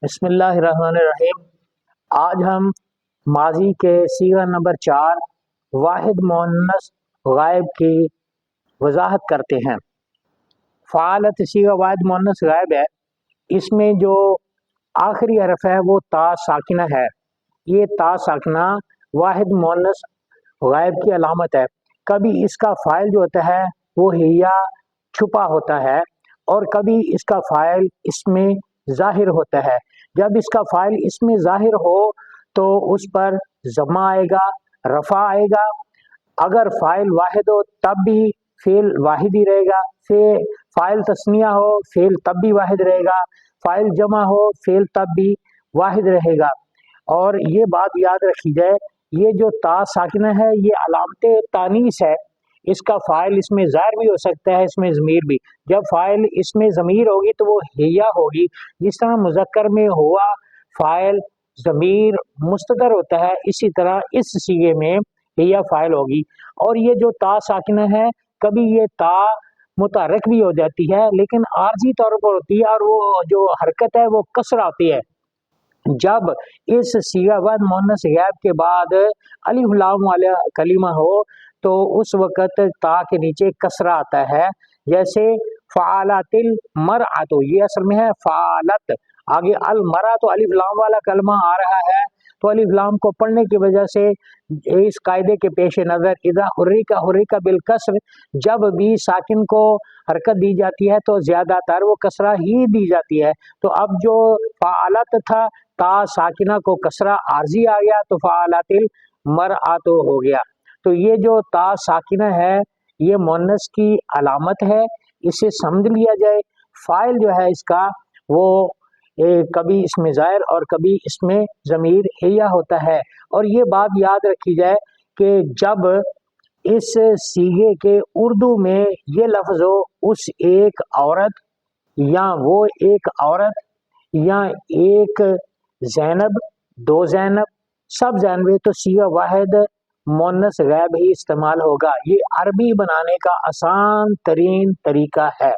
بسم اللہ الرحمن الرحیم۔ آج ہم ماضی کے صیغہ نمبر 4 واحد مؤنث غائب کی وضاحت کرتے ہیں۔ فعالت صیغہ واحد مؤنث غائب ہے، اس میں جو آخری حرف ہے وہ تا ساکنہ ہے۔ یہ تا ساکنہ واحد مؤنث غائب کی علامت ہے۔ کبھی اس کا فاعل جو ہوتا ہے وہ ہیا چھپا ہوتا ہے اور کبھی اس کا فاعل اس میں ظاہر ہوتا ہے۔ جب اس کا فاعل اس میں ظاہر ہو تو اس پر ضمہ آئے گا، رفع آئے گا۔ اگر فاعل واحد ہو تب بھی فعل واحد ہی رہے گا، فاعل تثنیہ ہو فعل تب بھی واحد رہے گا، فاعل جمع ہو فعل تب بھی واحد رہے گا۔ اور یہ بات یاد رکھی جائے، یہ جو تا ساکنہ ہے یہ علامت تانیث ہے۔ اس کا فاعل اس میں ظاہر بھی ہو سکتا ہے، اس میں ضمیر بھی۔ جب فاعل اس میں ضمیر ہوگی تو وہ ہیا ہوگی، جس طرح مذکر میں ہوا فاعل ضمیر مستتر ہوتا ہے، اسی طرح اس صیغے میں ہیا فاعل ہوگی۔ اور یہ جو تا ساکنہ ہے کبھی یہ تا متحرک بھی ہو جاتی ہے لیکن عارضی طور پر ہوتی ہے، اور وہ جو حرکت ہے وہ کسرہ ہوتی ہے۔ جب اس صیغہ واحد مؤنث غائب کے بعد الف لام والا کلمہ ہو تو اس وقت تا کے نیچے کسرہ آتا ہے، جیسے فعالت المرأۃ، یہ اصل میں ہے فعالت، آگے المرأۃ الف لام والا کلمہ آ رہا ہے تو الف لام کو پڑھنے کی وجہ سے اس قاعدے کے پیش نظر اذا حرک بالکسر، جب بھی ساکن کو حرکت دی جاتی ہے تو زیادہ تر وہ کسرہ ہی دی جاتی ہے۔ تو اب جو فعالت تھا تا ساکنہ کو کسرہ عارضی آ گیا تو فعالت المرأۃ ہو گیا۔ تو یہ جو تا ساکنہ ہے یہ مؤنث کی علامت ہے، اسے سمجھ لیا جائے۔ فاعل جو ہے اس کا وہ کبھی اس میں ظاہر اور کبھی اس میں ضمیر ہیا ہوتا ہے۔ اور یہ بات یاد رکھی جائے کہ جب اس صیغے کے اردو میں یہ لفظ ہو اس ایک عورت یا وہ ایک عورت یا ایک زینب، دو زینب، سب زینب، تو صیغہ واحد مؤنث غائب ہی استعمال ہوگا۔ یہ عربی بنانے کا آسان ترین طریقہ ہے۔